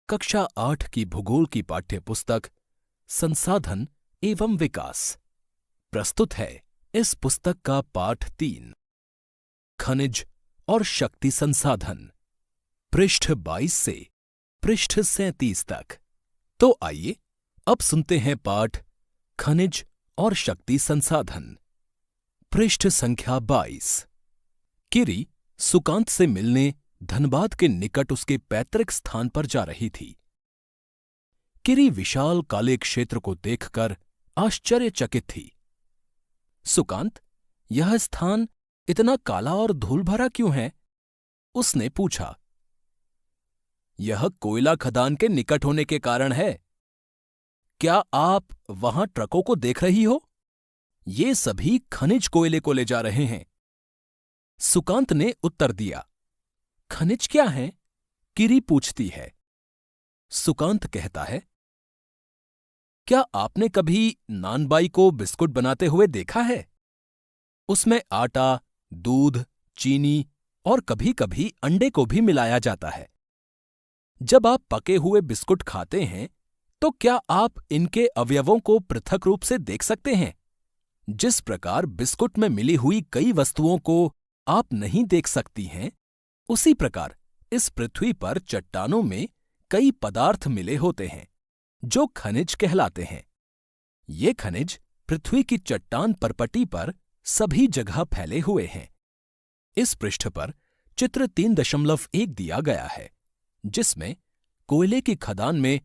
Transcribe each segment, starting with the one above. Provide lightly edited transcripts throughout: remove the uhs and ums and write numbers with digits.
कक्षा 8 की भूगोल की पाठ्यपुस्तक संसाधन एवं विकास। प्रस्तुत है इस पुस्तक का पाठ 3 खनिज और शक्ति संसाधन, पृष्ठ 22 से पृष्ठ 37 तक। तो आइए अब सुनते हैं पाठ खनिज और शक्ति संसाधन। पृष्ठ संख्या 22। किरी सुकांत से मिलने धनबाद के निकट उसके पैतृक स्थान पर जा रही थी। किरी विशाल काले क्षेत्र को देखकर आश्चर्यचकित थी। सुकांत, यह स्थान इतना काला और धूल भरा क्यों है? उसने पूछा। यह कोयला खदान के निकट होने के कारण है। क्या आप वहां ट्रकों को देख रही हो? ये सभी खनिज कोयले को ले जा रहे हैं। सुकांत ने उत्तर दिया। खनिज क्या है? किरी पूछती है। सुकांत कहता है, क्या आपने कभी नानबाई को बिस्कुट बनाते हुए देखा है? उसमें आटा, दूध, चीनी और कभी कभी अंडे को भी मिलाया जाता है। जब आप पके हुए बिस्कुट खाते हैं तो क्या आप इनके अवयवों को पृथक रूप से देख सकते हैं? जिस प्रकार बिस्कुट में मिली हुई कई वस्तुओं को आप नहीं देख सकती हैं, उसी प्रकार इस पृथ्वी पर चट्टानों में कई पदार्थ मिले होते हैं जो खनिज कहलाते हैं। ये खनिज पृथ्वी की चट्टान परपटी पर सभी जगह फैले हुए हैं। इस पृष्ठ पर चित्र 3.1 दिया गया है, जिसमें कोयले की खदान में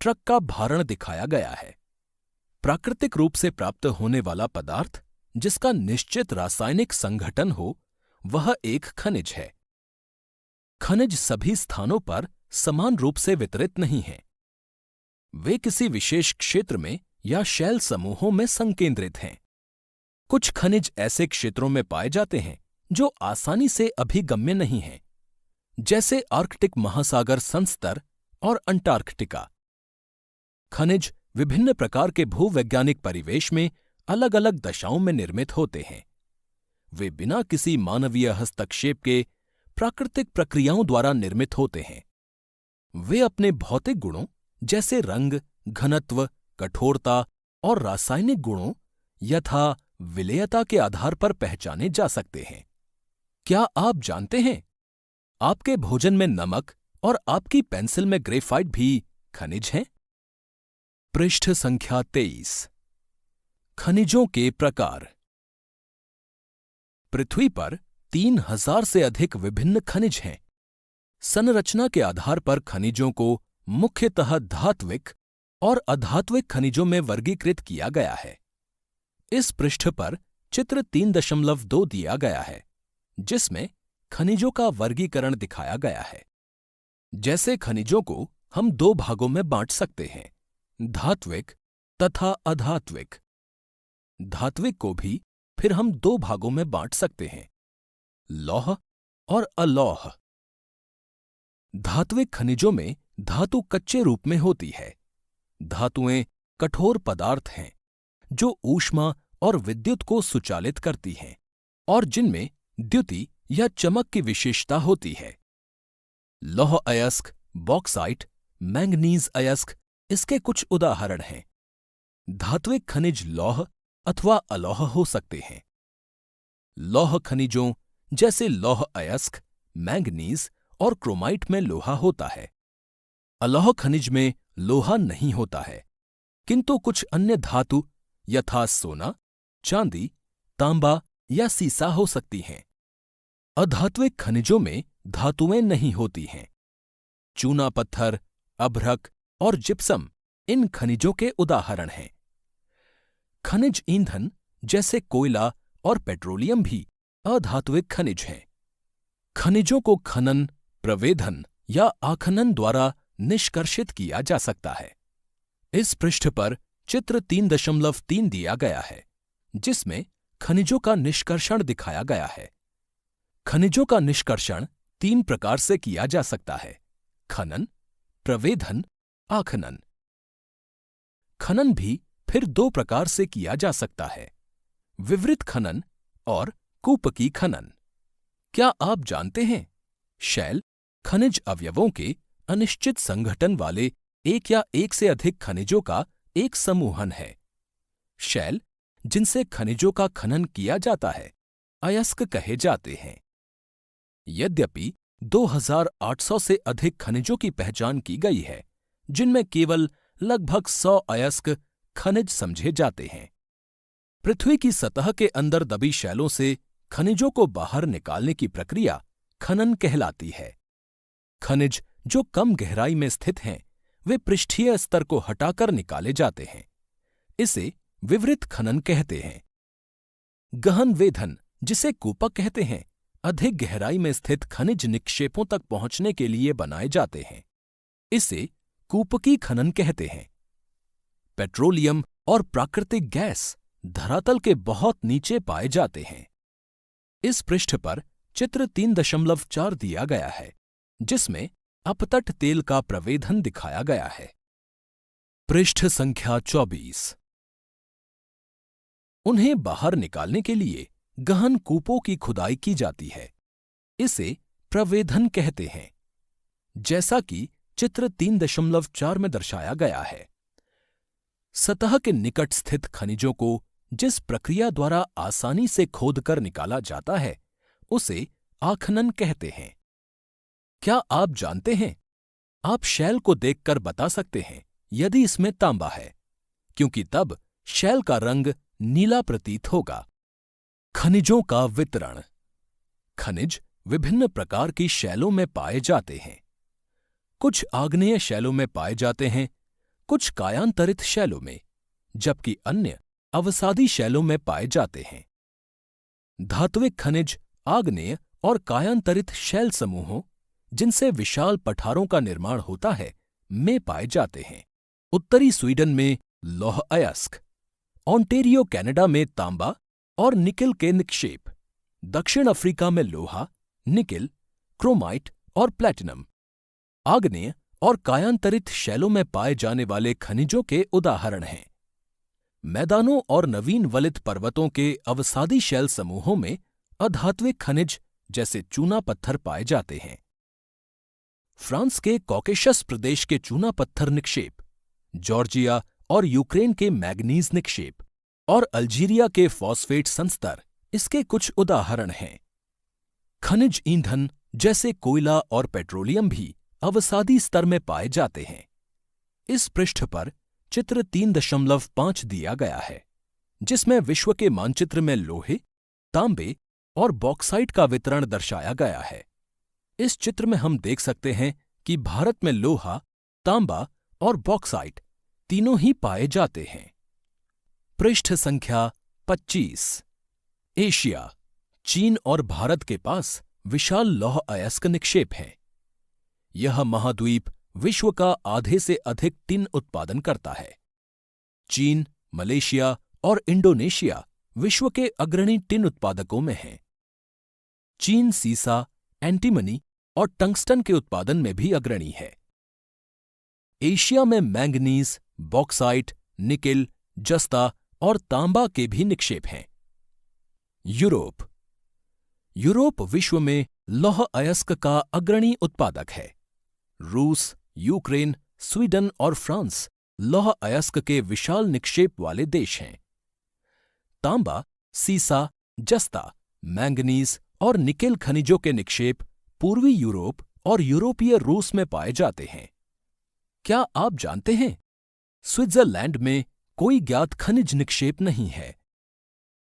ट्रक का भारण दिखाया गया है। प्राकृतिक रूप से प्राप्त होने वाला पदार्थ जिसका निश्चित रासायनिक संघटन हो, वह एक खनिज है। खनिज सभी स्थानों पर समान रूप से वितरित नहीं हैं। वे किसी विशेष क्षेत्र में या शैल समूहों में संकेंद्रित हैं। कुछ खनिज ऐसे क्षेत्रों में पाए जाते हैं जो आसानी से अभिगम्य नहीं हैं, जैसे आर्कटिक महासागर संस्तर और अंटार्कटिका। खनिज विभिन्न प्रकार के भूवैज्ञानिक परिवेश में अलग अलग दशाओं में निर्मित होते हैं। वे बिना किसी मानवीय हस्तक्षेप के प्राकृतिक प्रक्रियाओं द्वारा निर्मित होते हैं। वे अपने भौतिक गुणों जैसे रंग, घनत्व, कठोरता और रासायनिक गुणों यथा विलेयता के आधार पर पहचाने जा सकते हैं। क्या आप जानते हैं, आपके भोजन में नमक और आपकी पेंसिल में ग्रेफाइट भी खनिज हैं? पृष्ठ संख्या 23। खनिजों के प्रकार। पृथ्वी पर 3000 से अधिक विभिन्न खनिज हैं। संरचना के आधार पर खनिजों को मुख्यतः धात्विक और अधात्विक खनिजों में वर्गीकृत किया गया है। इस पृष्ठ पर चित्र 3.2 दिया गया है, जिसमें खनिजों का वर्गीकरण दिखाया गया है। जैसे खनिजों को हम 2 भागों में बांट सकते हैं, धात्विक तथा अधात्विक। धात्विक को भी फिर हम 2 भागों में बांट सकते हैं, लौह और अलौह। धात्विक खनिजों में धातु कच्चे रूप में होती है। धातुएं कठोर पदार्थ हैं जो ऊष्मा और विद्युत को सुचालित करती हैं और जिनमें द्युति या चमक की विशेषता होती है। लौह अयस्क, बॉक्साइट, मैंगनीज अयस्क इसके कुछ उदाहरण हैं। धात्विक खनिज लौह अथवा अलौह हो सकते हैं। लौह खनिजों जैसे लौह अयस्क, मैंगनीज और क्रोमाइट में लोहा होता है। अलौह खनिज में लोहा नहीं होता है, किंतु कुछ अन्य धातु यथा सोना, चांदी, तांबा या सीसा हो सकती हैं। अधात्विक खनिजों में धातुएं नहीं होती हैं। चूना पत्थर, अभ्रक और जिप्सम इन खनिजों के उदाहरण हैं। खनिज ईंधन जैसे कोयला और पेट्रोलियम भी अधात्विक खनिज हैं। खनिजों को खनन, प्रवेधन या आखनन द्वारा निष्कर्षित किया जा सकता है। इस पृष्ठ पर चित्र 3.3 दिया गया है, जिसमें खनिजों का निष्कर्षण दिखाया गया है। खनिजों का निष्कर्षण 3 प्रकार से किया जा सकता है, खनन, प्रवेधन, आखनन। खनन भी फिर 2 प्रकार से किया जा सकता है, विवृत खनन और कूपकी खनन। क्या आप जानते हैं, शैल खनिज अवयवों के अनिश्चित संघटन वाले एक या एक से अधिक खनिजों का एक समूहन है। शैल, जिनसे खनिजों का खनन किया जाता है, अयस्क कहे जाते हैं। यद्यपि 2800 से अधिक खनिजों की पहचान की गई है, जिनमें केवल लगभग 100 अयस्क खनिज समझे जाते हैं। पृथ्वी की सतह के अंदर दबी शैलों से खनिजों को बाहर निकालने की प्रक्रिया खनन कहलाती है। खनिज जो कम गहराई में स्थित हैं, वे पृष्ठीय स्तर को हटाकर निकाले जाते हैं। इसे विवृत खनन कहते हैं। गहन वेधन, जिसे कूपक कहते हैं, अधिक गहराई में स्थित खनिज निक्षेपों तक पहुंचने के लिए बनाए जाते हैं। इसे कूपकी खनन कहते हैं। पेट्रोलियम और प्राकृतिक गैस धरातल के बहुत नीचे पाए जाते हैं। इस पृष्ठ पर चित्र 3.4 दिया गया है, जिसमें अपतट तेल का प्रवेधन दिखाया गया है। पृष्ठ संख्या 24। उन्हें बाहर निकालने के लिए गहन कूपों की खुदाई की जाती है। इसे प्रवेधन कहते हैं। जैसा कि चित्र 3.4 में दर्शाया गया है, सतह के निकट स्थित खनिजों को जिस प्रक्रिया द्वारा आसानी से खोदकर निकाला जाता है, उसे आखनन कहते हैं। क्या आप जानते हैं, आप शैल को देखकर बता सकते हैं यदि इसमें तांबा है, क्योंकि तब शैल का रंग नीला प्रतीत होगा। खनिजों का वितरण। खनिज विभिन्न प्रकार की शैलों में पाए जाते हैं। कुछ आग्नेय शैलों में पाए जाते हैं, कुछ कायांतरित शैलों में, जबकि अन्य अवसादी शैलों में पाए जाते हैं। धात्विक खनिज आग्नेय और कायांतरित शैल समूहों, जिनसे विशाल पठारों का निर्माण होता है, में पाए जाते हैं। उत्तरी स्वीडन में लौह अयस्क, ओंटेरियो कनाडा में तांबा और निकिल के निक्षेप, दक्षिण अफ्रीका में लोहा, निकिल, क्रोमाइट और प्लैटिनम आग्नेय और कायांतरित शैलों में पाए जाने वाले खनिजों के उदाहरण हैं। मैदानों और नवीन वलित पर्वतों के अवसादी शैल समूहों में अधात्विक खनिज जैसे चूना पत्थर पाए जाते हैं। फ्रांस के कॉकेशस प्रदेश के चूना पत्थर निक्षेप, जॉर्जिया और यूक्रेन के मैग्नीज निक्षेप और अल्जीरिया के फॉस्फेट संस्तर इसके कुछ उदाहरण हैं। खनिज ईंधन जैसे कोयला और पेट्रोलियम भी अवसादी स्तर में पाए जाते हैं। इस पृष्ठ पर चित्र 3.5 दिया गया है, जिसमें विश्व के मानचित्र में लोहे, तांबे और बॉक्साइट का वितरण दर्शाया गया है। इस चित्र में हम देख सकते हैं कि भारत में लोहा, तांबा और बॉक्साइट तीनों ही पाए जाते हैं। पृष्ठ संख्या 25। एशिया। चीन और भारत के पास विशाल लौह अयस्क निक्षेप हैं। यह महाद्वीप विश्व का आधे से अधिक टिन उत्पादन करता है। चीन, मलेशिया और इंडोनेशिया विश्व के अग्रणी टिन उत्पादकों में हैं। चीन सीसा, एंटीमनी और टंगस्टन के उत्पादन में भी अग्रणी है। एशिया में मैंगनीज, बॉक्साइट, निकिल, जस्ता और तांबा के भी निक्षेप हैं। यूरोप। यूरोप विश्व में लौह अयस्क का अग्रणी उत्पादक है। रूस, यूक्रेन, स्वीडन और फ्रांस लौह अयस्क के विशाल निक्षेप वाले देश हैं। तांबा, सीसा, जस्ता, मैंगनीज और निकेल खनिजों के निक्षेप पूर्वी यूरोप और यूरोपीय रूस में पाए जाते हैं। क्या आप जानते हैं, स्विट्जरलैंड में कोई ज्ञात खनिज निक्षेप नहीं है।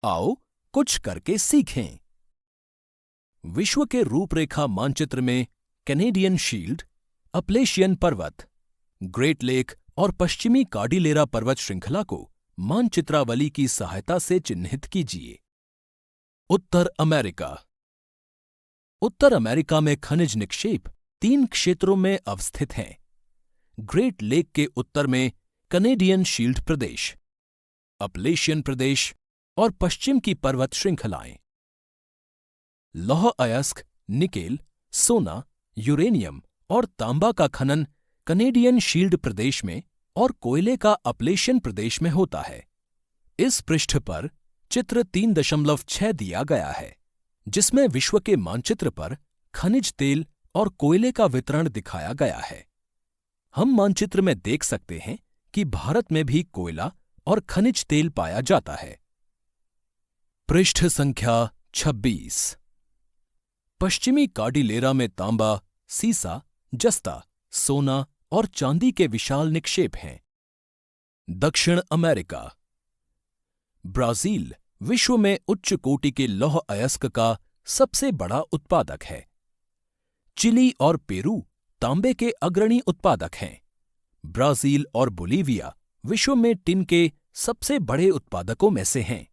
आओ कुछ करके सीखें। विश्व के रूपरेखा मानचित्र में कैनेडियन शील्ड, अपलेशियन पर्वत, ग्रेट लेक और पश्चिमी कार्डिलेरा पर्वत श्रृंखला को मानचित्रावली की सहायता से चिन्हित कीजिए। उत्तर अमेरिका। उत्तर अमेरिका में खनिज निक्षेप 3 क्षेत्रों में अवस्थित हैं। ग्रेट लेक के उत्तर में कैनेडियन शील्ड प्रदेश, अपलेशियन प्रदेश और पश्चिम की पर्वत श्रृंखलाएं। लौह अयस्क, निकेल, सोना, यूरेनियम और तांबा का खनन कैनेडियन शील्ड प्रदेश में और कोयले का अपलेशियन प्रदेश में होता है। इस पृष्ठ पर चित्र 3.6 दिया गया है, जिसमें विश्व के मानचित्र पर खनिज तेल और कोयले का वितरण दिखाया गया है। हम मानचित्र में देख सकते हैं कि भारत में भी कोयला और खनिज तेल पाया जाता है। पृष्ठ संख्या 26। पश्चिमी कार्डिलेरा में तांबा, सीसा, जस्ता, सोना और चांदी के विशाल निक्षेप हैं। दक्षिण अमेरिका। ब्राजील विश्व में उच्च कोटि के लौह अयस्क का सबसे बड़ा उत्पादक है। चिली और पेरू तांबे के अग्रणी उत्पादक हैं। ब्राजील और बोलीविया विश्व में टिन के सबसे बड़े उत्पादकों में से हैं।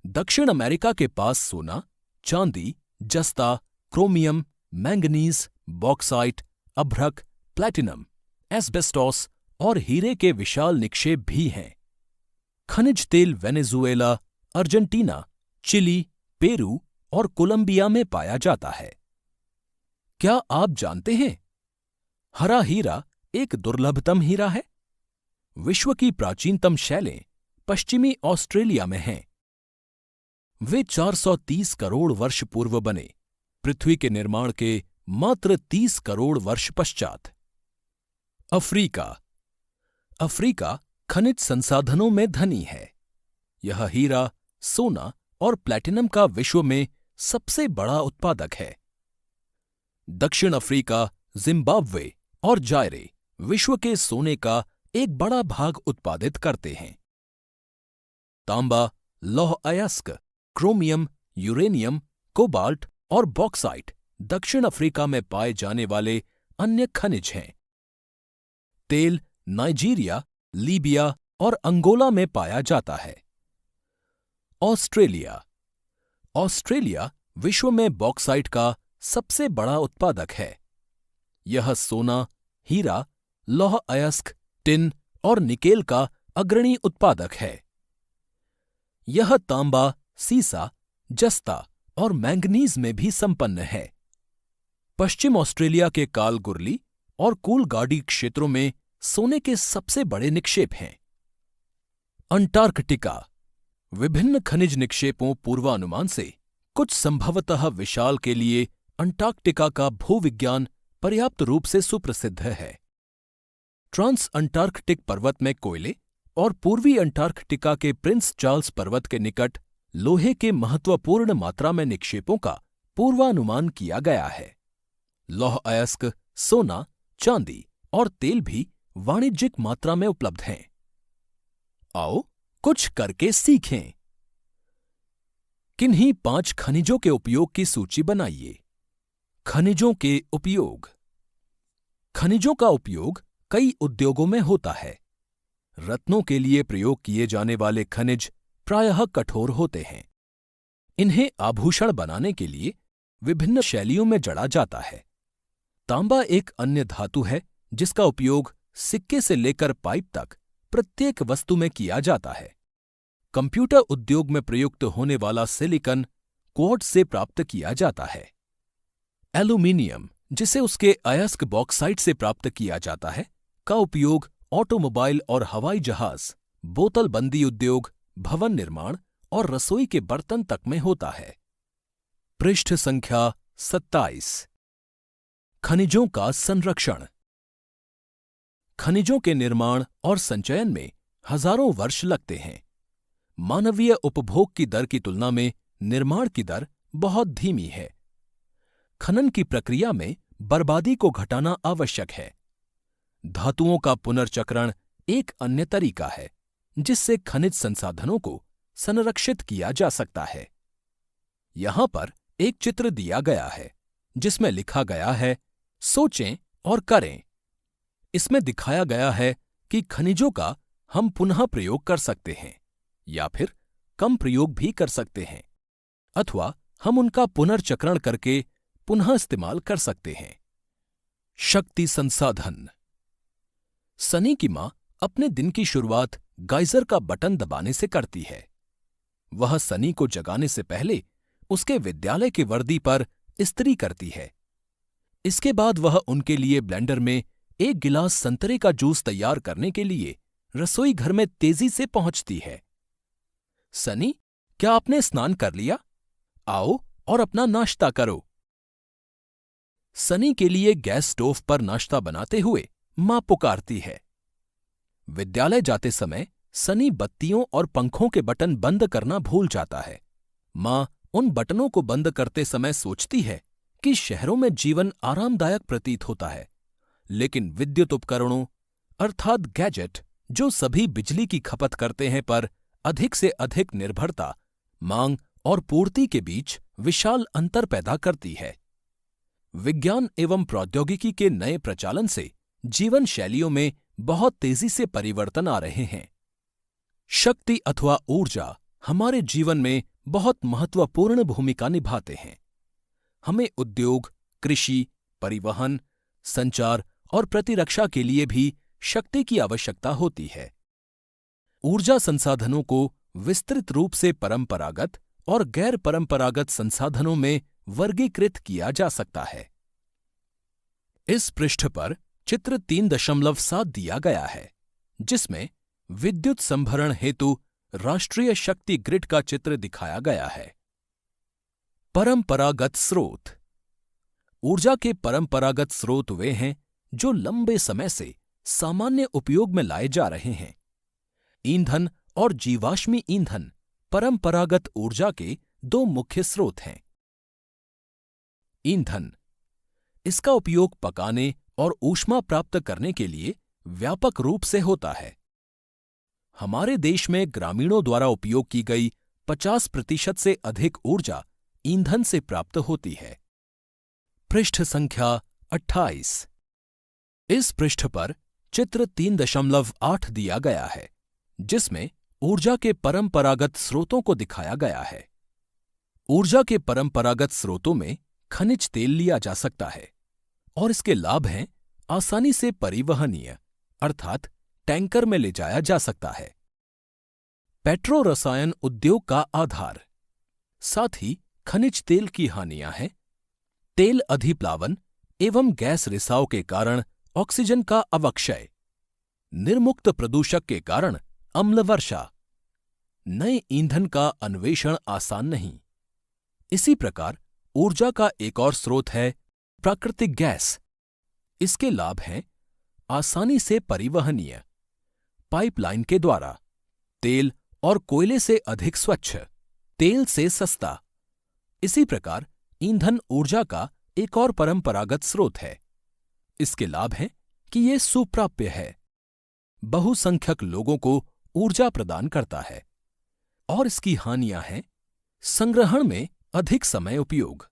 दक्षिण अमेरिका के पास सोना, चांदी, जस्ता, क्रोमियम, मैंगनीज, बॉक्साइट, अभ्रक, प्लैटिनम, एस्बेस्टॉस और हीरे के विशाल निक्षेप भी हैं। खनिज तेल वेनेजुएला, अर्जेंटीना, चिली, पेरू और कोलंबिया में पाया जाता है। क्या आप जानते हैं, हरा हीरा एक दुर्लभतम हीरा है। विश्व की प्राचीनतम शैलें पश्चिमी ऑस्ट्रेलिया में हैं। वे 430 करोड़ वर्ष पूर्व बने, पृथ्वी के निर्माण के मात्र 30 करोड़ वर्ष पश्चात। अफ्रीका। अफ्रीका खनिज संसाधनों में धनी है। यह हीरा, सोना और प्लैटिनम का विश्व में सबसे बड़ा उत्पादक है। दक्षिण अफ्रीका, जिम्बाब्वे और जायरे विश्व के सोने का एक बड़ा भाग उत्पादित करते हैं। तांबा, लौह अयस्क, क्रोमियम, यूरेनियम, कोबाल्ट और बॉक्साइट दक्षिण अफ्रीका में पाए जाने वाले अन्य खनिज हैं। तेल नाइजीरिया, लीबिया और अंगोला में पाया जाता है। ऑस्ट्रेलिया। ऑस्ट्रेलिया विश्व में बॉक्साइट का सबसे बड़ा उत्पादक है। यह सोना, हीरा, लौह अयस्क, टिन और निकेल का अग्रणी उत्पादक है। यह तांबा, सीसा, जस्ता और मैंगनीज में भी संपन्न है। पश्चिम ऑस्ट्रेलिया के कालगुरली और कूलगाडी क्षेत्रों में सोने के सबसे बड़े निक्षेप हैं। अंटार्कटिका। विभिन्न खनिज निक्षेपों पूर्वानुमान से कुछ संभवतः विशाल के लिए अंटार्कटिका का भूविज्ञान पर्याप्त रूप से सुप्रसिद्ध है। ट्रांस अंटार्कटिक पर्वत में कोयले और पूर्वी अंटार्कटिका के प्रिंस चार्ल्स पर्वत के निकट लोहे के महत्वपूर्ण मात्रा में निक्षेपों का पूर्वानुमान किया गया है। लौह अयस्क, सोना, चांदी और तेल भी वाणिज्यिक मात्रा में उपलब्ध हैं। आओ कुछ करके सीखें। किन्हीं 5 खनिजों के उपयोग की सूची बनाइए। खनिजों के उपयोग। खनिजों का उपयोग कई उद्योगों में होता है। रत्नों के लिए प्रयोग किए जाने वाले खनिज प्रायः कठोर होते हैं। इन्हें आभूषण बनाने के लिए विभिन्न शैलियों में जड़ा जाता है। तांबा एक अन्य धातु है जिसका उपयोग सिक्के से लेकर पाइप तक प्रत्येक वस्तु में किया जाता है। कंप्यूटर उद्योग में प्रयुक्त होने वाला सिलिकॉन क्वार्ट्ज से प्राप्त किया जाता है। एल्यूमीनियम, जिसे उसके अयस्क बॉक्साइट से प्राप्त किया जाता है, का उपयोग ऑटोमोबाइल और हवाई जहाज, बोतलबंदी उद्योग, भवन निर्माण और रसोई के बर्तन तक में होता है। पृष्ठ संख्या 27। खनिजों का संरक्षण। खनिजों के निर्माण और संचयन में हजारों वर्ष लगते हैं। मानवीय उपभोग की दर की तुलना में निर्माण की दर बहुत धीमी है। खनन की प्रक्रिया में बर्बादी को घटाना आवश्यक है। धातुओं का पुनर्चक्रण एक अन्य तरीका है जिससे खनिज संसाधनों को संरक्षित किया जा सकता है। यहां पर एक चित्र दिया गया है जिसमें लिखा गया है, सोचें और करें। इसमें दिखाया गया है कि खनिजों का हम पुनः प्रयोग कर सकते हैं या फिर कम प्रयोग भी कर सकते हैं, अथवा हम उनका पुनर्चक्रण करके पुनः इस्तेमाल कर सकते हैं। शक्ति संसाधन। सनी की मां अपने दिन की शुरुआत गाइजर का बटन दबाने से करती है। वह सनी को जगाने से पहले उसके विद्यालय की वर्दी पर इस्त्री करती है। इसके बाद वह उनके लिए ब्लेंडर में 1 गिलास संतरे का जूस तैयार करने के लिए रसोई घर में तेजी से पहुंचती है। सनी, क्या आपने स्नान कर लिया? आओ और अपना नाश्ता करो। सनी के लिए गैस स्टोव पर नाश्ता बनाते हुए मां पुकारती है। विद्यालय जाते समय सनी बत्तियों और पंखों के बटन बंद करना भूल जाता है। मां उन बटनों को बंद करते समय सोचती है कि शहरों में जीवन आरामदायक प्रतीत होता है, लेकिन विद्युत उपकरणों अर्थात गैजेट जो सभी बिजली की खपत करते हैं पर अधिक से अधिक निर्भरता मांग और पूर्ति के बीच विशाल अंतर पैदा करती है। विज्ञान एवं प्रौद्योगिकी के नए प्रचालन से जीवन शैलियों में बहुत तेजी से परिवर्तन आ रहे हैं। शक्ति अथवा ऊर्जा हमारे जीवन में बहुत महत्वपूर्ण भूमिका निभाते हैं। हमें उद्योग, कृषि, परिवहन, संचार और प्रतिरक्षा के लिए भी शक्ति की आवश्यकता होती है। ऊर्जा संसाधनों को विस्तृत रूप से परंपरागत और गैर परंपरागत संसाधनों में वर्गीकृत किया जा सकता है। इस पृष्ठ पर चित्र 3.7 दिया गया है, जिसमें विद्युत संभरण हेतु राष्ट्रीय शक्ति ग्रिड का चित्र दिखाया गया है। परंपरागत स्रोत। ऊर्जा के परंपरागत स्रोत वे हैं जो लंबे समय से सामान्य उपयोग में लाए जा रहे हैं। ईंधन और जीवाश्मी ईंधन परंपरागत ऊर्जा के दो मुख्य स्रोत हैं। ईंधन, इसका उपयोग पकाने और ऊष्मा प्राप्त करने के लिए व्यापक रूप से होता है। हमारे देश में ग्रामीणों द्वारा उपयोग की गई 50% से अधिक ऊर्जा ईंधन से प्राप्त होती है। पृष्ठ संख्या 28। इस पृष्ठ पर चित्र 3.8 दिया गया है, जिसमें ऊर्जा के परंपरागत स्रोतों को दिखाया गया है। ऊर्जा के परंपरागत स्रोतों में खनिज तेल लिया जा सकता है और इसके लाभ हैं आसानी से परिवहनीय अर्थात टैंकर में ले जाया जा सकता है। पेट्रो रसायन उद्योग का आधार। साथ ही खनिज तेल की हानियां हैं तेल अधिप्लावन एवं गैस रिसाव के कारण ऑक्सीजन का अवक्षय, निर्मुक्त प्रदूषक के कारण अम्ल वर्षा, नए ईंधन का अन्वेषण आसान नहीं। इसी प्रकार ऊर्जा का एक और स्रोत है प्राकृतिक गैस। इसके लाभ हैं आसानी से परिवहनीय, पाइपलाइन के द्वारा, तेल और कोयले से अधिक स्वच्छ, तेल से सस्ता। इसी प्रकार ईंधन ऊर्जा का एक और परंपरागत स्रोत है। इसके लाभ हैं कि ये सुप्राप्य है, बहुसंख्यक लोगों को ऊर्जा प्रदान करता है। और इसकी हानियां हैं संग्रहण में अधिक समय उपयोग,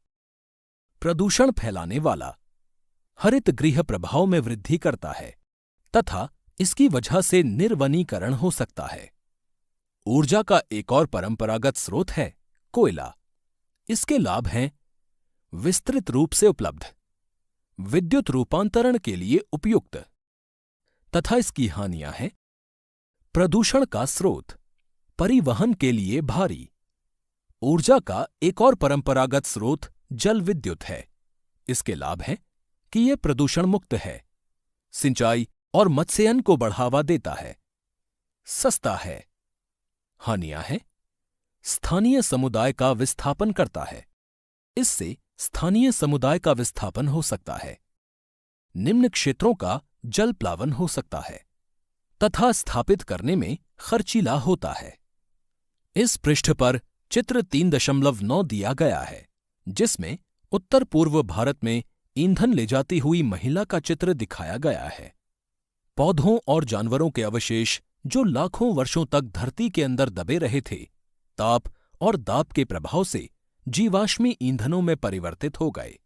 प्रदूषण फैलाने वाला, हरित गृह प्रभाव में वृद्धि करता है तथा इसकी वजह से निर्वनीकरण हो सकता है। ऊर्जा का एक और परंपरागत स्रोत है कोयला। इसके लाभ हैं विस्तृत रूप से उपलब्ध, विद्युत रूपांतरण के लिए उपयुक्त तथा इसकी हानियां हैं प्रदूषण का स्रोत, परिवहन के लिए भारी। ऊर्जा का एक और परंपरागत स्रोत जल विद्युत है। इसके लाभ हैं कि यह प्रदूषण मुक्त है, सिंचाई और मत्स्यन को बढ़ावा देता है, सस्ता है। हानियां हैं स्थानीय समुदाय का विस्थापन करता है। इससे स्थानीय समुदाय का विस्थापन हो सकता है, निम्न क्षेत्रों का जल प्लावन हो सकता है तथा स्थापित करने में खर्चीला होता है। इस पृष्ठ पर चित्र 3.9 दिया गया है, जिसमें उत्तर पूर्व भारत में ईंधन ले जाती हुई महिला का चित्र दिखाया गया है। पौधों और जानवरों के अवशेष जो लाखों वर्षों तक धरती के अंदर दबे रहे थे, ताप और दाब के प्रभाव से जीवाश्मी ईंधनों में परिवर्तित हो गए।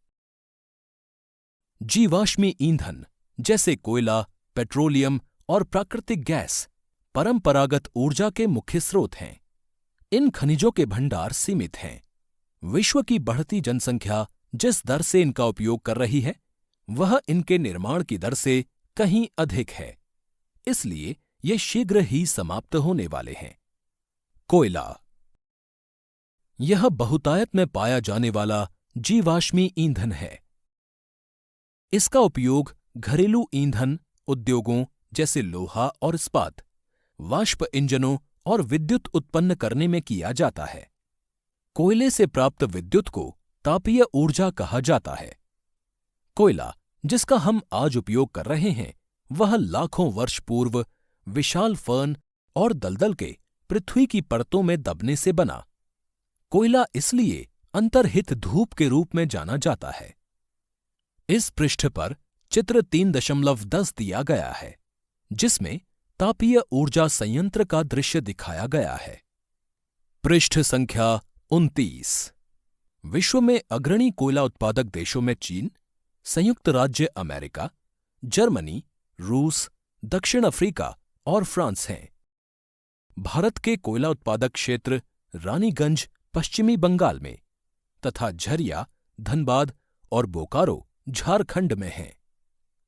जीवाश्मी ईंधन जैसे कोयला, पेट्रोलियम और प्राकृतिक गैस परंपरागत ऊर्जा के मुख्य स्रोत हैं। इन खनिजों के भंडार सीमित हैं। विश्व की बढ़ती जनसंख्या जिस दर से इनका उपयोग कर रही है, वह इनके निर्माण की दर से कहीं अधिक है। इसलिए ये शीघ्र ही समाप्त होने वाले हैं। कोयला, यह बहुतायत में पाया जाने वाला जीवाश्मी ईंधन है। इसका उपयोग घरेलू ईंधन, उद्योगों जैसे लोहा और इस्पात, वाष्प इंजनों और विद्युत उत्पन्न करने में किया जाता है। कोयले से प्राप्त विद्युत को तापीय ऊर्जा कहा जाता है। कोयला जिसका हम आज उपयोग कर रहे हैं, वह लाखों वर्ष पूर्व विशाल फर्न और दलदल के पृथ्वी की परतों में दबने से बना। कोयला इसलिए अंतर्हित धूप के रूप में जाना जाता है। इस पृष्ठ पर चित्र 3.10 दिया गया है, जिसमें तापीय ऊर्जा संयंत्र का दृश्य दिखाया गया है। पृष्ठ संख्या 29। विश्व में अग्रणी कोयला उत्पादक देशों में चीन, संयुक्त राज्य अमेरिका, जर्मनी, रूस, दक्षिण अफ्रीका और फ्रांस हैं। भारत के कोयला उत्पादक क्षेत्र रानीगंज पश्चिमी बंगाल में तथा झरिया, धनबाद और बोकारो झारखंड में हैं।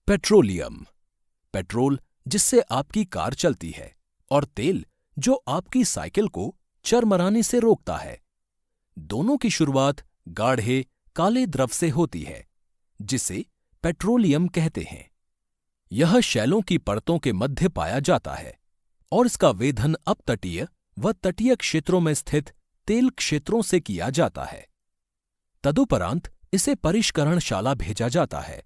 पेट्रोलियम, पेट्रोल जिससे आपकी कार चलती है, और तेल जो आपकी साइकिल को चरमराने से रोकता है। दोनों की शुरुआत गाढ़े काले द्रव से होती है, जिसे पेट्रोलियम कहते हैं। यह शैलों की परतों के मध्य पाया जाता है और इसका वेधन अपतटीय व तटीय क्षेत्रों में स्थित तेल क्षेत्रों से किया जाता है। तदुपरांत इसे परिष्करणशाला भेजा जाता है,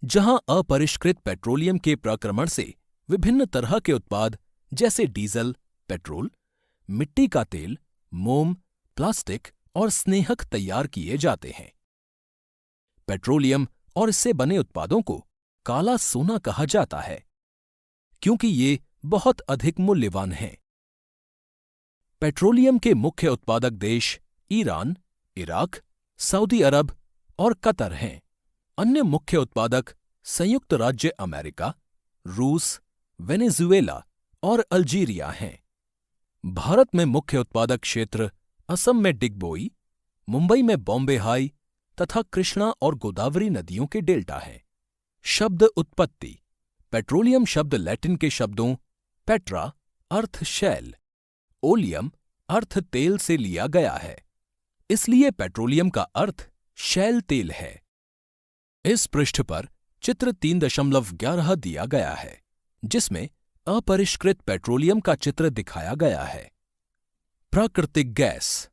जहां अपरिष्कृत पेट्रोलियम के प्रक्रमण से विभिन्न तरह के उत्पाद जैसे डीजल, पेट्रोल, मिट्टी का तेल, मोम, प्लास्टिक और स्नेहक तैयार किए जाते हैं। पेट्रोलियम और इससे बने उत्पादों को काला सोना कहा जाता है, क्योंकि ये बहुत अधिक मूल्यवान हैं। पेट्रोलियम के मुख्य उत्पादक देश ईरान, इराक, सऊदी अरब और कतर हैं। अन्य मुख्य उत्पादक संयुक्त राज्य अमेरिका, रूस, वेनेजुएला और अल्जीरिया हैं। भारत में मुख्य उत्पादक क्षेत्र असम में डिगबोई, मुंबई में बॉम्बे हाई तथा कृष्णा और गोदावरी नदियों के डेल्टा हैं। शब्द उत्पत्ति। पेट्रोलियम शब्द लैटिन के शब्दों पेट्रा अर्थ शैल, ओलियम अर्थ तेल से लिया गया है, इसलिए पेट्रोलियम का अर्थ शैल तेल है। इस पृष्ठ पर चित्र 3.11 दिया गया है, जिसमें अपरिष्कृत पेट्रोलियम का चित्र दिखाया गया है। प्राकृतिक गैस।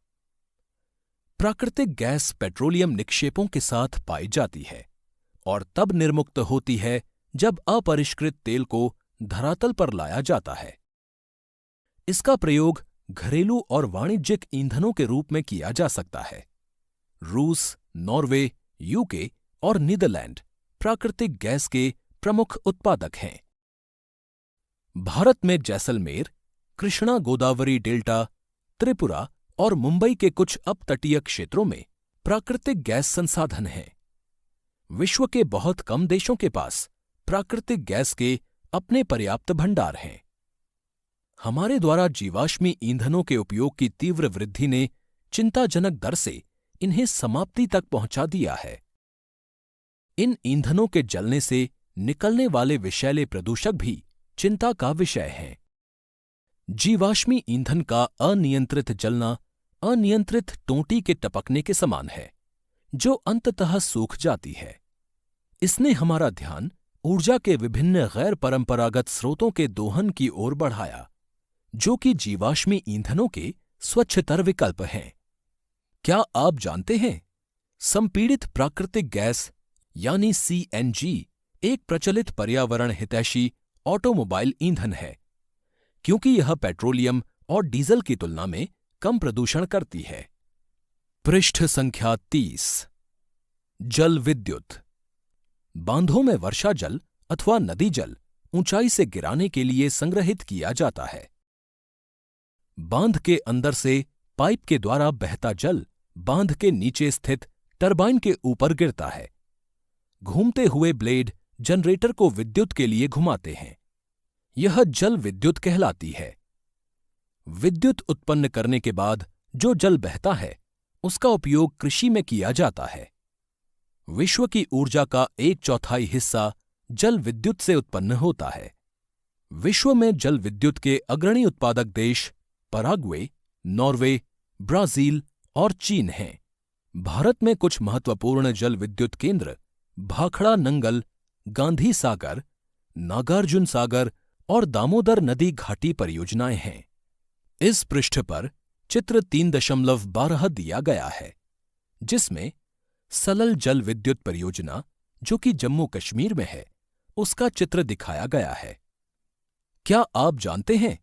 प्राकृतिक गैस पेट्रोलियम निक्षेपों के साथ पाई जाती है और तब निर्मुक्त होती है जब अपरिष्कृत तेल को धरातल पर लाया जाता है। इसका प्रयोग घरेलू और वाणिज्यिक ईंधनों के रूप में किया जा सकता है। रूस, नॉर्वे, यूके और नीदरलैंड प्राकृतिक गैस के प्रमुख उत्पादक हैं। भारत में जैसलमेर, कृष्णा गोदावरी डेल्टा, त्रिपुरा और मुंबई के कुछ अपतटीय क्षेत्रों में प्राकृतिक गैस संसाधन हैं। विश्व के बहुत कम देशों के पास प्राकृतिक गैस के अपने पर्याप्त भंडार हैं। हमारे द्वारा जीवाश्मी ईंधनों के उपयोग की तीव्र वृद्धि ने चिंताजनक दर से इन्हें समाप्ति तक पहुंचा दिया है। इन ईंधनों के जलने से निकलने वाले विषैले प्रदूषक भी चिंता का विषय हैं। जीवाश्मी ईंधन का अनियंत्रित जलना अनियंत्रित टोंटी के टपकने के समान है, जो अंततः सूख जाती है। इसने हमारा ध्यान ऊर्जा के विभिन्न गैर परंपरागत स्रोतों के दोहन की ओर बढ़ाया, जो कि जीवाश्मी ईंधनों के स्वच्छतर विकल्प हैं। क्या आप जानते हैं, संपीड़ित प्राकृतिक गैस यानी CNG एक प्रचलित पर्यावरण हितैषी ऑटोमोबाइल ईंधन है, क्योंकि यह पेट्रोलियम और डीजल की तुलना में कम प्रदूषण करती है। पृष्ठ संख्या 30। जल विद्युत। बांधों में वर्षा जल अथवा नदी जल ऊंचाई से गिराने के लिए संग्रहित किया जाता है। बांध के अंदर से पाइप के द्वारा बहता जल बांध के नीचे स्थित टरबाइन के ऊपर गिरता है। घूमते हुए ब्लेड जनरेटर को विद्युत के लिए घुमाते हैं। यह जल विद्युत कहलाती है। विद्युत उत्पन्न करने के बाद जो जल बहता है, उसका उपयोग कृषि में किया जाता है। विश्व की ऊर्जा का 1/4 हिस्सा जल विद्युत से उत्पन्न होता है। विश्व में जल विद्युत के अग्रणी उत्पादक देश पराग्वे, नॉर्वे, ब्राजील और चीन हैं। भारत में कुछ महत्वपूर्ण जल विद्युत केंद्र भाखड़ा नंगल, गांधी सागर, नागार्जुन सागर और दामोदर नदी घाटी परियोजनाएं हैं। इस पृष्ठ पर चित्र 3.12 दिया गया है, जिसमें सलल जल विद्युत परियोजना, जो कि जम्मू कश्मीर में है, उसका चित्र दिखाया गया है। क्या आप जानते हैं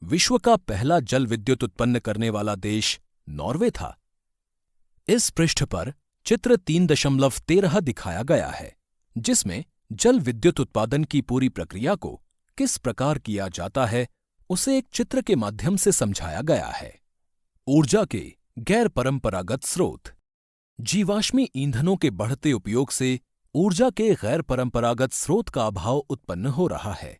विश्व का पहला जल विद्युत उत्पन्न करने वाला देश नॉर्वे था? इस पृष्ठ पर चित्र 3.13 दिखाया गया है, जिसमें जल विद्युत उत्पादन की पूरी प्रक्रिया को किस प्रकार किया जाता है उसे एक चित्र के माध्यम से समझाया गया है। ऊर्जा के गैर परंपरागत स्रोत। जीवाश्मी ईंधनों के बढ़ते उपयोग से ऊर्जा के गैर परंपरागत स्रोत का अभाव उत्पन्न हो रहा है।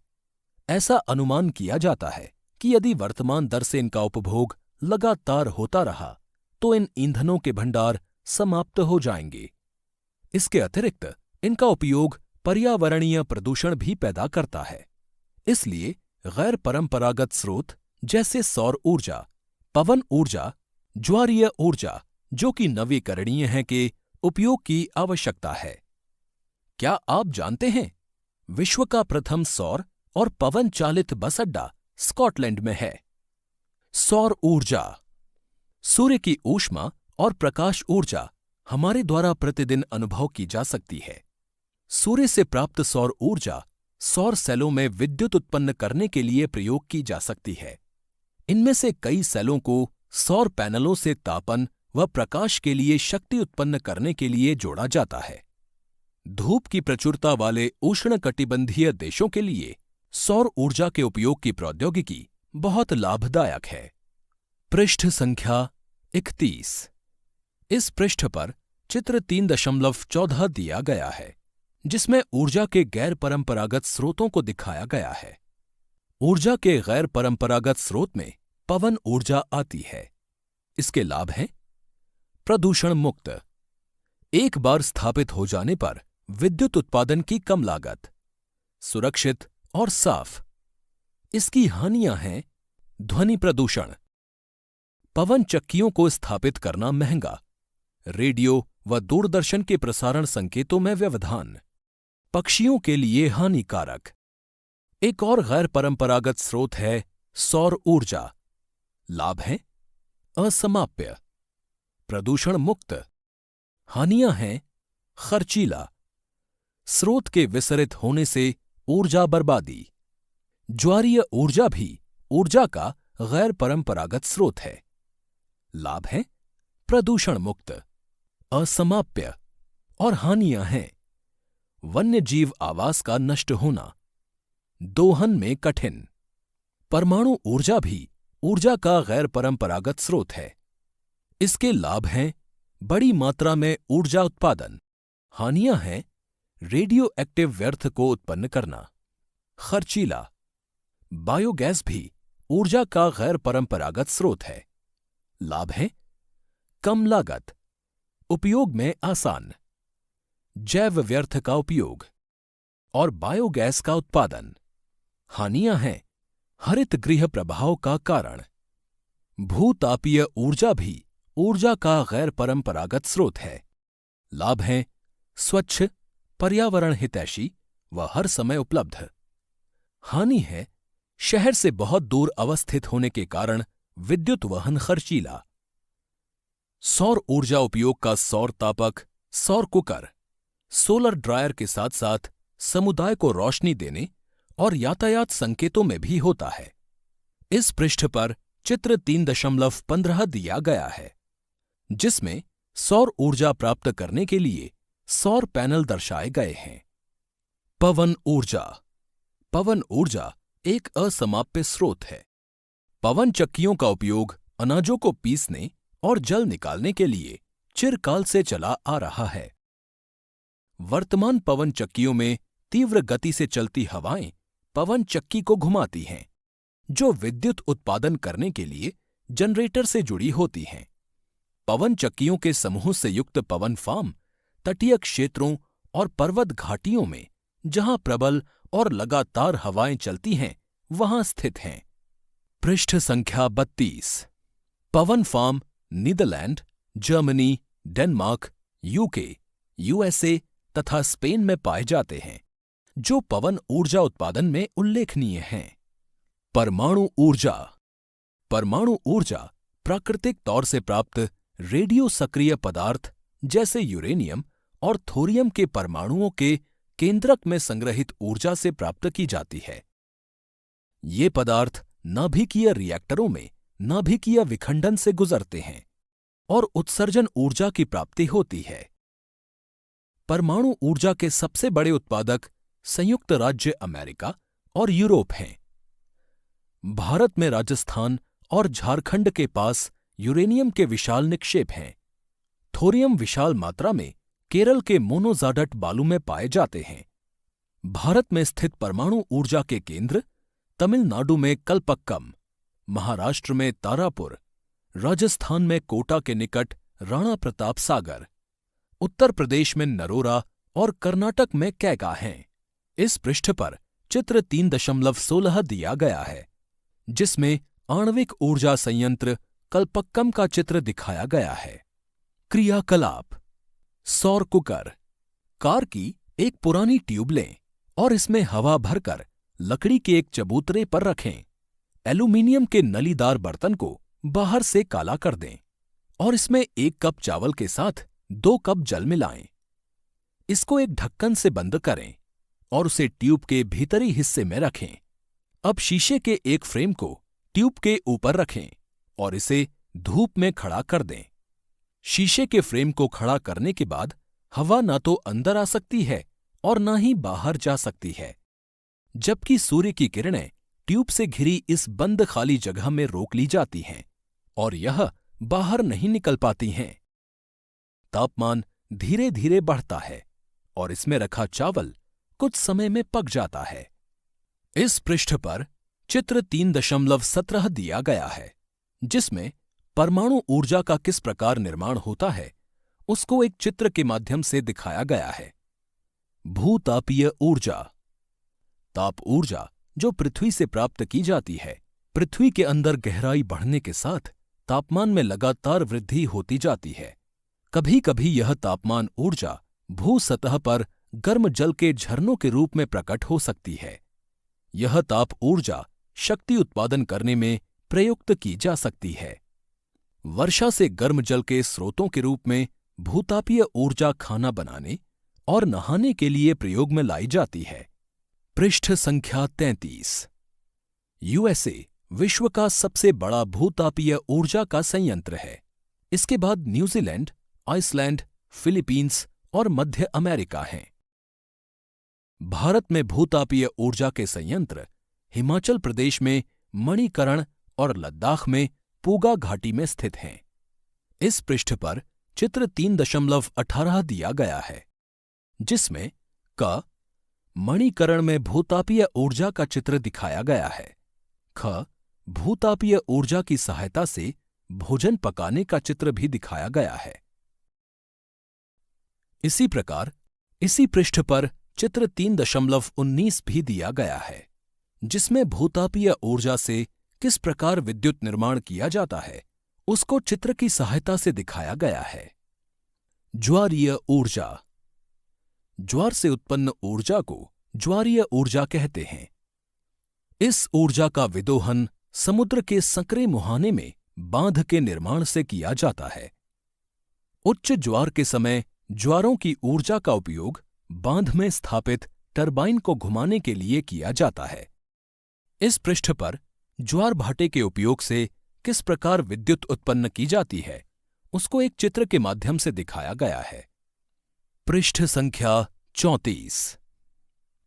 ऐसा अनुमान किया जाता है कि यदि वर्तमान दर से इनका उपभोग लगातार होता रहा तो इन ईंधनों के भंडार समाप्त हो जाएंगे। इसके अतिरिक्त इनका उपयोग पर्यावरणीय प्रदूषण भी पैदा करता है। इसलिए गैर परंपरागत स्रोत जैसे सौर ऊर्जा, पवन ऊर्जा, ज्वारीय ऊर्जा जो कि नवीकरणीय है के उपयोग की आवश्यकता है। क्या आप जानते हैं विश्व का प्रथम सौर और पवन चालित बस अड्डा स्कॉटलैंड में है? सौर ऊर्जा। सूर्य की ऊष्मा और प्रकाश ऊर्जा हमारे द्वारा प्रतिदिन अनुभव की जा सकती है। सूर्य से प्राप्त सौर ऊर्जा सौर सेलों में विद्युत उत्पन्न करने के लिए प्रयोग की जा सकती है। इनमें से कई सेलों को सौर पैनलों से तापन व प्रकाश के लिए शक्ति उत्पन्न करने के लिए जोड़ा जाता है। धूप की प्रचुरता वाले उष्णकटिबंधीय देशों के लिए सौर ऊर्जा के उपयोग की प्रौद्योगिकी बहुत लाभदायक है। पृष्ठ संख्या 31। इस पृष्ठ पर चित्र 3.14 दिया गया है, जिसमें ऊर्जा के गैर परंपरागत स्रोतों को दिखाया गया है। ऊर्जा के गैर परंपरागत स्रोत में पवन ऊर्जा आती है। इसके लाभ हैं: प्रदूषण मुक्त, एक बार स्थापित हो जाने पर विद्युत उत्पादन की कम लागत, सुरक्षित और साफ। इसकी हानियां हैं: ध्वनि प्रदूषण, पवन चक्कियों को स्थापित करना महंगा, रेडियो व दूरदर्शन के प्रसारण संकेतों में व्यवधान, पक्षियों के लिए हानिकारक। एक और गैर परंपरागत स्रोत है सौर ऊर्जा। लाभ हैं: असमाप्य, प्रदूषण मुक्त। हानियां हैं: खर्चीला, स्रोत के विसरित होने से ऊर्जा बर्बादी। ज्वारीय ऊर्जा भी ऊर्जा का गैर परंपरागत स्रोत है। लाभ हैं: प्रदूषण मुक्त, असमाप्य। और हानियां हैं: वन्य जीव आवास का नष्ट होना, दोहन में कठिन। परमाणु ऊर्जा भी ऊर्जा का गैर परंपरागत स्रोत है। इसके लाभ हैं: बड़ी मात्रा में ऊर्जा उत्पादन। हानियां हैं: रेडियो एक्टिव व्यर्थ को उत्पन्न करना, खर्चीला। बायोगैस भी ऊर्जा का गैर परंपरागत स्रोत है। लाभ हैं: कम लागत, उपयोग में आसान, जैव व्यर्थ का उपयोग और बायोगैस का उत्पादन। हानियां हैं: हरित गृह प्रभाव का कारण। भूतापीय ऊर्जा भी ऊर्जा का गैर परंपरागत स्रोत है। लाभ हैं: स्वच्छ, पर्यावरण हितैषी व हर समय उपलब्ध। हानि है: शहर से बहुत दूर अवस्थित होने के कारण विद्युत वहन खर्चीला। सौर ऊर्जा उपयोग का सौर तापक, सौर कुकर, सोलर ड्रायर के साथ साथ समुदाय को रोशनी देने और यातायात संकेतों में भी होता है। इस पृष्ठ पर चित्र 3.15 दिया गया है, जिसमें सौर ऊर्जा प्राप्त करने के लिए सौर पैनल दर्शाए गए हैं। पवन ऊर्जा। पवन ऊर्जा एक असमाप्य स्रोत है। पवन चक्कियों का उपयोग अनाजों को पीसने और जल निकालने के लिए चिरकाल से चला आ रहा है। वर्तमान पवन चक्कियों में तीव्र गति से चलती हवाएं पवन चक्की को घुमाती हैं, जो विद्युत उत्पादन करने के लिए जनरेटर से जुड़ी होती हैं। पवन चक्कियों के समूह से युक्त पवन फार्म तटीय क्षेत्रों और पर्वत घाटियों में, जहां प्रबल और लगातार हवाएं चलती हैं, वहां स्थित हैं। पृष्ठ संख्या 32। पवन farm Netherlands, Germany, Denmark, UK, USA तथा स्पेन में पाए जाते हैं, जो पवन ऊर्जा उत्पादन में उल्लेखनीय हैं। परमाणु ऊर्जा। परमाणु ऊर्जा प्राकृतिक तौर से प्राप्त रेडियो सक्रिय पदार्थ जैसे यूरेनियम और थोरियम के परमाणुओं के केंद्रक में संग्रहित ऊर्जा से प्राप्त की जाती है। ये पदार्थ नाभिकीय रिएक्टरों में नाभिकीय विखंडन से गुजरते हैं और उत्सर्जन ऊर्जा की प्राप्ति होती है। परमाणु ऊर्जा के सबसे बड़े उत्पादक संयुक्त राज्य अमेरिका और यूरोप हैं। भारत में राजस्थान और झारखंड के पास यूरेनियम के विशाल निक्षेप हैं। थोरियम विशाल मात्रा में केरल के मोनोजाडट बालू में पाए जाते हैं। भारत में स्थित परमाणु ऊर्जा के केंद्र तमिलनाडु में कलपक्कम, महाराष्ट्र में तारापुर, राजस्थान में कोटा के निकट राणा प्रताप सागर, उत्तर प्रदेश में नरोरा और कर्नाटक में कैगा हैं। इस पृष्ठ पर चित्र 3.16 दिया गया है, जिसमें आणविक ऊर्जा संयंत्र कलपक्कम का चित्र दिखाया गया है। क्रियाकलाप: सौर कुकर। कार की एक पुरानी ट्यूब लें और इसमें हवा भरकर लकड़ी के एक चबूतरे पर रखें। एल्यूमीनियम के नलीदार बर्तन को बाहर से काला कर दें और इसमें 1 कप चावल के साथ 2 कप जल मिलाएं। इसको एक ढक्कन से बंद करें और उसे ट्यूब के भीतरी हिस्से में रखें। अब शीशे के एक फ्रेम को ट्यूब के ऊपर रखें और इसे धूप में खड़ा कर दें। शीशे के फ्रेम को खड़ा करने के बाद हवा ना तो अंदर आ सकती है और ना ही बाहर जा सकती है, जबकि सूर्य की किरणें ट्यूब से घिरी इस बंद खाली जगह में रोक ली जाती हैं और यह बाहर नहीं निकल पाती हैं। तापमान धीरे धीरे बढ़ता है और इसमें रखा चावल कुछ समय में पक जाता है। इस पृष्ठ पर चित्र 3.17 दिया गया है, जिसमें परमाणु ऊर्जा का किस प्रकार निर्माण होता है उसको एक चित्र के माध्यम से दिखाया गया है। भूतापीय ऊर्जा: ताप ऊर्जा जो पृथ्वी से प्राप्त की जाती है। पृथ्वी के अंदर गहराई बढ़ने के साथ तापमान में लगातार वृद्धि होती जाती है। कभी कभी यह तापमान ऊर्जा भू सतह पर गर्म जल के झरनों के रूप में प्रकट हो सकती है। यह ताप ऊर्जा शक्ति उत्पादन करने में प्रयुक्त की जा सकती है। वर्षा से गर्म जल के स्रोतों के रूप में भूतापीय ऊर्जा खाना बनाने और नहाने के लिए प्रयोग में लाई जाती है। पृष्ठ संख्या 33। यूएसए विश्व का सबसे बड़ा भूतापीय ऊर्जा का संयंत्र है। इसके बाद न्यूजीलैंड, आइसलैंड, फिलीपींस और मध्य अमेरिका हैं। भारत में भूतापीय ऊर्जा के संयंत्र हिमाचल प्रदेश में मणिकरण और लद्दाख में पूगा घाटी में स्थित हैं। इस पृष्ठ पर चित्र 3.18 दिया गया है, जिसमें क मणिकरण में भूतापीय ऊर्जा का चित्र दिखाया गया है। ख भूतापीय ऊर्जा की सहायता से भोजन पकाने का चित्र भी दिखाया गया है। इसी प्रकार इसी पृष्ठ पर चित्र 3.19 भी दिया गया है, जिसमें भूतापीय ऊर्जा से किस प्रकार विद्युत निर्माण किया जाता है उसको चित्र की सहायता से दिखाया गया है। ज्वारीय ऊर्जा: ज्वार से उत्पन्न ऊर्जा को ज्वारीय ऊर्जा कहते हैं। इस ऊर्जा का विदोहन समुद्र के संकरे मुहाने में बांध के निर्माण से किया जाता है। उच्च ज्वार के समय ज्वारों की ऊर्जा का उपयोग बांध में स्थापित टरबाइन को घुमाने के लिए किया जाता है। इस पृष्ठ पर ज्वार भाटे के उपयोग से किस प्रकार विद्युत उत्पन्न की जाती है उसको एक चित्र के माध्यम से दिखाया गया है। पृष्ठ संख्या 34।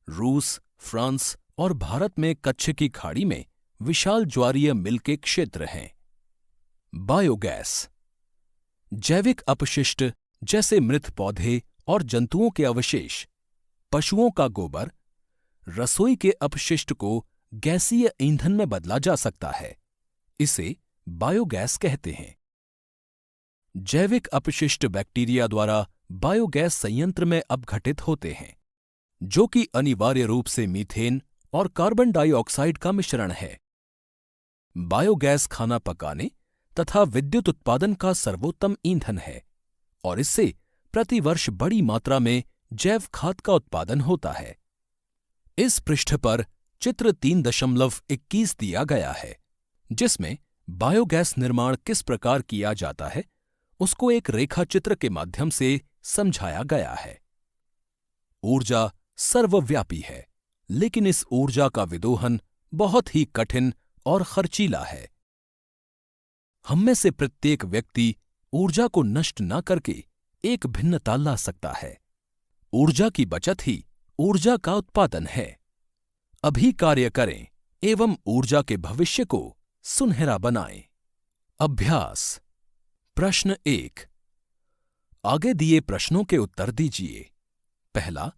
रूस, फ्रांस और भारत में कच्छ की खाड़ी में विशाल ज्वारीय मिल के क्षेत्र हैं। बायोगैस: जैविक अपशिष्ट जैसे मृत पौधे और जंतुओं के अवशेष, पशुओं का गोबर, रसोई के अपशिष्ट को गैसीय ईंधन में बदला जा सकता है। इसे बायोगैस कहते हैं। जैविक अपशिष्ट बैक्टीरिया द्वारा बायोगैस संयंत्र में अपघटित होते हैं, जो कि अनिवार्य रूप से मीथेन और कार्बन डाइऑक्साइड का मिश्रण है। बायोगैस खाना पकाने तथा विद्युत उत्पादन का सर्वोत्तम ईंधन है और इससे प्रतिवर्ष बड़ी मात्रा में जैव खाद का उत्पादन होता है। इस पृष्ठ पर चित्र 3.21 दिया गया है, जिसमें बायोगैस निर्माण किस प्रकार किया जाता है उसको एक रेखा चित्र के माध्यम से समझाया गया है। ऊर्जा सर्वव्यापी है, लेकिन इस ऊर्जा का विदोहन बहुत ही कठिन और खर्चीला है। हम में से प्रत्येक व्यक्ति ऊर्जा को नष्ट न करके एक भिन्नता ला सकता है। ऊर्जा की बचत ही ऊर्जा का उत्पादन है। अभी कार्य करें एवं ऊर्जा के भविष्य को सुनहरा बनाएं। अभ्यास। प्रश्न 1। आगे दिए प्रश्नों के उत्तर दीजिए। पहला,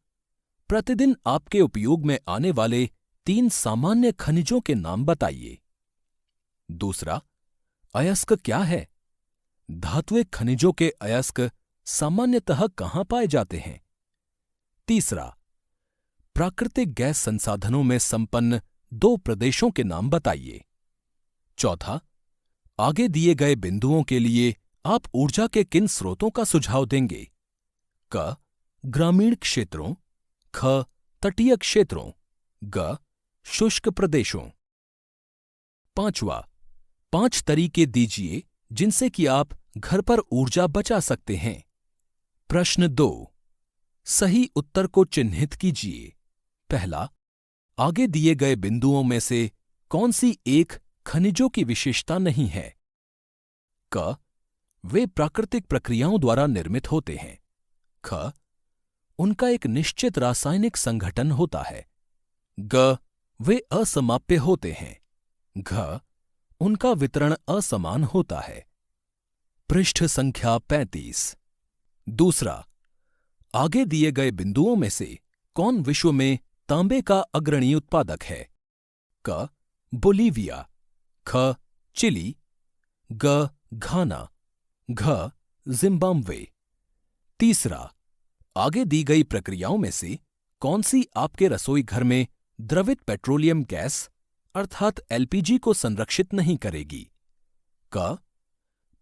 प्रतिदिन आपके उपयोग में आने वाले 3 सामान्य खनिजों के नाम बताइए। दूसरा, अयस्क क्या है? धात्विक खनिजों के अयस्क सामान्यतः कहां पाए जाते हैं? तीसरा, प्राकृतिक गैस संसाधनों में संपन्न 2 प्रदेशों के नाम बताइए। चौथा, आगे दिए गए बिंदुओं के लिए आप ऊर्जा के किन स्रोतों का सुझाव देंगे? क, ग्रामीण क्षेत्रों, ख, तटीय क्षेत्रों, ग, शुष्क प्रदेशों। पांचवा, 5 तरीके दीजिए जिनसे कि आप घर पर ऊर्जा बचा सकते हैं। प्रश्न 2। सही उत्तर को चिन्हित कीजिए। पहला, आगे दिए गए बिंदुओं में से कौन सी एक खनिजों की विशेषता नहीं है? क, वे प्राकृतिक प्रक्रियाओं द्वारा निर्मित होते हैं। ख, उनका एक निश्चित रासायनिक संगठन होता है। ग, वे असमाप्य होते हैं। घ, उनका वितरण असमान होता है। पृष्ठ संख्या 35। दूसरा, आगे दिए गए बिंदुओं में से कौन विश्व में तांबे का अग्रणी उत्पादक है? क, बोलीविया, ख, चिली, ग, घाना, घ, जिम्बाब्वे। तीसरा, आगे दी गई प्रक्रियाओं में से कौन सी आपके रसोई घर में द्रवित पेट्रोलियम गैस अर्थात एलपीजी को संरक्षित नहीं करेगी? क,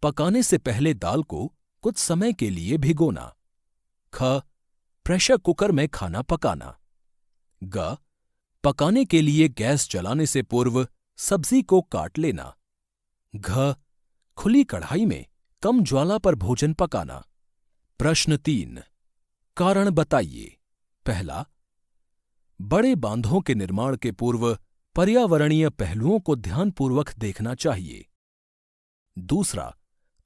पकाने से पहले दाल को कुछ समय के लिए भिगोना। ख, प्रेशर कुकर में खाना पकाना। ग, पकाने के लिए गैस जलाने से पूर्व सब्जी को काट लेना। घ, खुली कढ़ाई में कम ज्वाला पर भोजन पकाना। प्रश्न 3। कारण बताइए। पहला, बड़े बांधों के निर्माण के पूर्व पर्यावरणीय पहलुओं को ध्यानपूर्वक देखना चाहिए। दूसरा,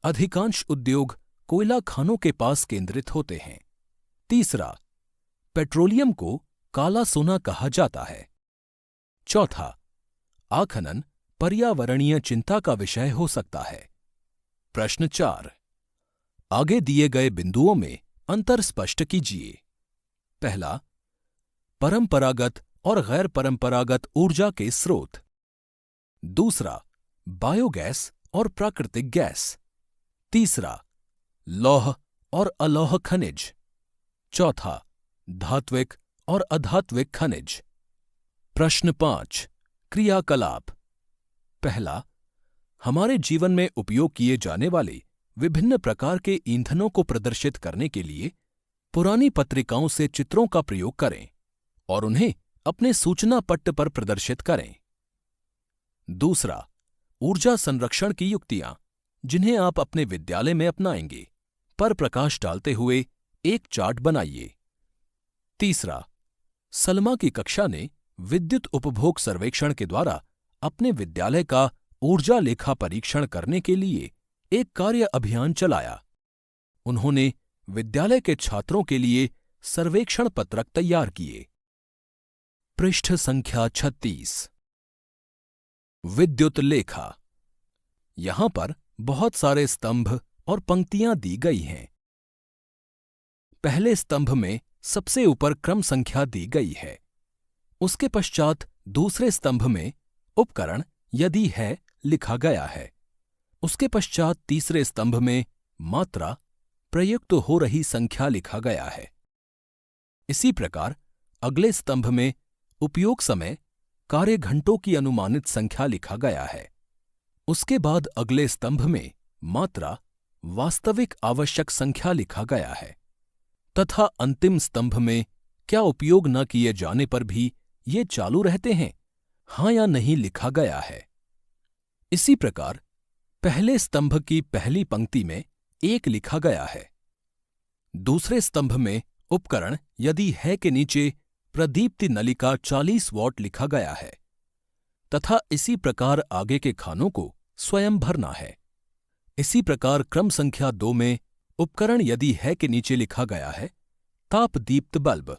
अधिकांश उद्योग कोयला खानों के पास केंद्रित होते हैं। तीसरा, पेट्रोलियम को काला सोना कहा जाता है। चौथा, आखनन पर्यावरणीय चिंता का विषय हो सकता है। प्रश्न 4। आगे दिए गए बिंदुओं में अंतर स्पष्ट कीजिए। पहला, परंपरागत और गैर परंपरागत ऊर्जा के स्रोत। दूसरा, बायोगैस और प्राकृतिक गैस। तीसरा, लौह और अलौह खनिज। चौथा, धात्विक और अधात्विक खनिज। प्रश्न 5। क्रियाकलाप। पहला, हमारे जीवन में उपयोग किए जाने वाले विभिन्न प्रकार के ईंधनों को प्रदर्शित करने के लिए पुरानी पत्रिकाओं से चित्रों का प्रयोग करें और उन्हें अपने सूचना पट्ट पर प्रदर्शित करें। दूसरा, ऊर्जा संरक्षण की युक्तियां जिन्हें आप अपने विद्यालय में अपनाएंगे पर प्रकाश डालते हुए एक चार्ट बनाइए। तीसरा, सलमा की कक्षा ने विद्युत उपभोग सर्वेक्षण के द्वारा अपने विद्यालय का ऊर्जा लेखा परीक्षण करने के लिए एक कार्य अभियान चलाया। उन्होंने विद्यालय के छात्रों के लिए सर्वेक्षण पत्रक तैयार किए। पृष्ठ संख्या 36। विद्युत लेखा। यहां पर बहुत सारे स्तंभ और पंक्तियां दी गई हैं। पहले स्तंभ में सबसे ऊपर क्रम संख्या दी गई है। उसके पश्चात दूसरे स्तंभ में उपकरण यदि है लिखा गया है। उसके पश्चात तीसरे स्तंभ में मात्रा प्रयुक्त हो रही संख्या लिखा गया है। इसी प्रकार अगले स्तंभ में उपयोग समय कार्य घंटों की अनुमानित संख्या लिखा गया है। उसके बाद अगले स्तंभ में मात्रा वास्तविक आवश्यक संख्या लिखा गया है तथा अंतिम स्तंभ में क्या उपयोग न किए जाने पर भी ये चालू रहते हैं, हां या नहीं लिखा गया है। इसी प्रकार पहले स्तंभ की पहली पंक्ति में 1 लिखा गया है। दूसरे स्तंभ में उपकरण यदि है के नीचे प्रदीप्ति नलिका 40 वॉट लिखा गया है तथा इसी प्रकार आगे के खानों को स्वयं भरना है। इसी प्रकार क्रम संख्या 2 में उपकरण यदि है के नीचे लिखा गया है ताप दीप्त बल्ब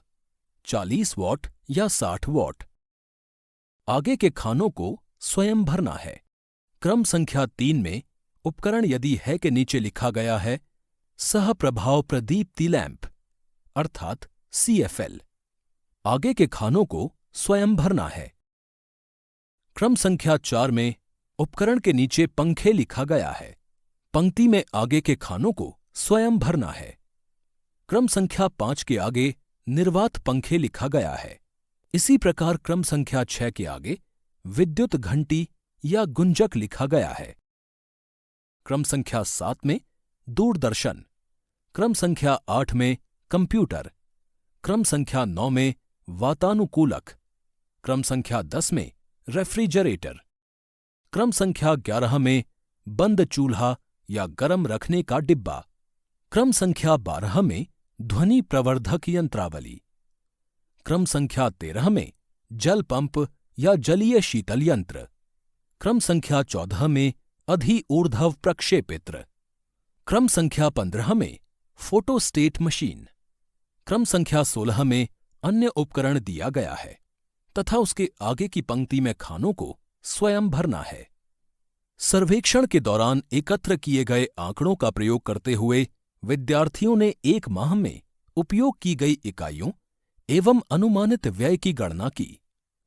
40 वॉट या 60 वॉट। आगे के खानों को स्वयं भरना है। क्रम संख्या 3 में उपकरण यदि है के नीचे लिखा गया है सह प्रभाव प्रदीप्ति लैंप अर्थात CFL। आगे के खानों को स्वयं भरना है। क्रम संख्या 4 में उपकरण के नीचे पंखे लिखा गया है। पंक्ति में आगे के खानों को स्वयं भरना है। क्रम संख्या 5 के आगे निर्वात पंखे लिखा गया है। इसी प्रकार क्रम संख्या 6 के आगे विद्युत घंटी या गुंजक लिखा गया है। क्रम संख्या 7 में दूरदर्शन, क्रम संख्या 8 में कंप्यूटर, क्रम संख्या 9 में वातानुकूलक, क्रम संख्या 10 में रेफ्रिजरेटर, क्रम संख्या 11 में बंद चूल्हा या गर्म रखने का डिब्बा, क्रम संख्या 12 में ध्वनि प्रवर्धक यंत्रावली, क्रम संख्या 13 में जल पंप या जलीय शीतल यंत्र, क्रम संख्या 14 में अधि ऊर्ध्व प्रक्षेपित्र, क्रम संख्या 15 में फोटोस्टेट मशीन, क्रम संख्या 16 में अन्य उपकरण दिया गया है तथा उसके आगे की पंक्ति में खानों को स्वयं भरना है। सर्वेक्षण के दौरान एकत्र किए गए आंकड़ों का प्रयोग करते हुए विद्यार्थियों ने 1 माह में उपयोग की गई इकाइयों एवं अनुमानित व्यय की गणना की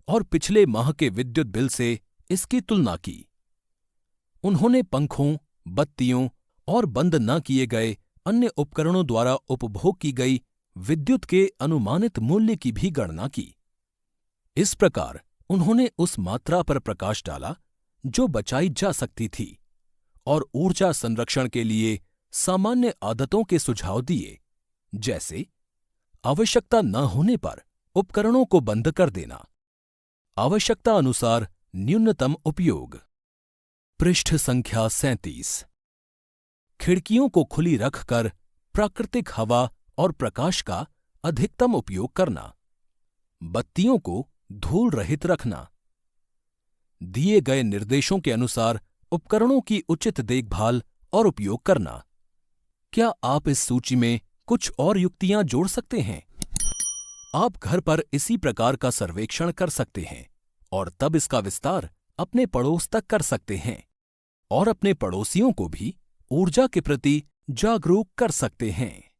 और पिछले माह के विद्युत बिल से इसकी तुलना की। उन्होंने पंखों, बत्तियों और बंद न किए गए अन्य उपकरणों द्वारा उपभोग की गई विद्युत के अनुमानित मूल्य की भी गणना की। इस प्रकार उन्होंने उस मात्रा पर प्रकाश डाला जो बचाई जा सकती थी और ऊर्जा संरक्षण के लिए सामान्य आदतों के सुझाव दिए, जैसे आवश्यकता न होने पर उपकरणों को बंद कर देना, आवश्यकता अनुसार न्यूनतम उपयोग। पृष्ठ संख्या 37। खिड़कियों को खुली रखकर प्राकृतिक हवा और प्रकाश का अधिकतम उपयोग करना, बत्तियों को धूल रहित रखना, दिए गए निर्देशों के अनुसार उपकरणों की उचित देखभाल और उपयोग करना। क्या आप इस सूची में कुछ और युक्तियां जोड़ सकते हैं? आप घर पर इसी प्रकार का सर्वेक्षण कर सकते हैं और तब इसका विस्तार अपने पड़ोस तक कर सकते हैं और अपने पड़ोसियों को भी ऊर्जा के प्रति जागरूक कर सकते हैं।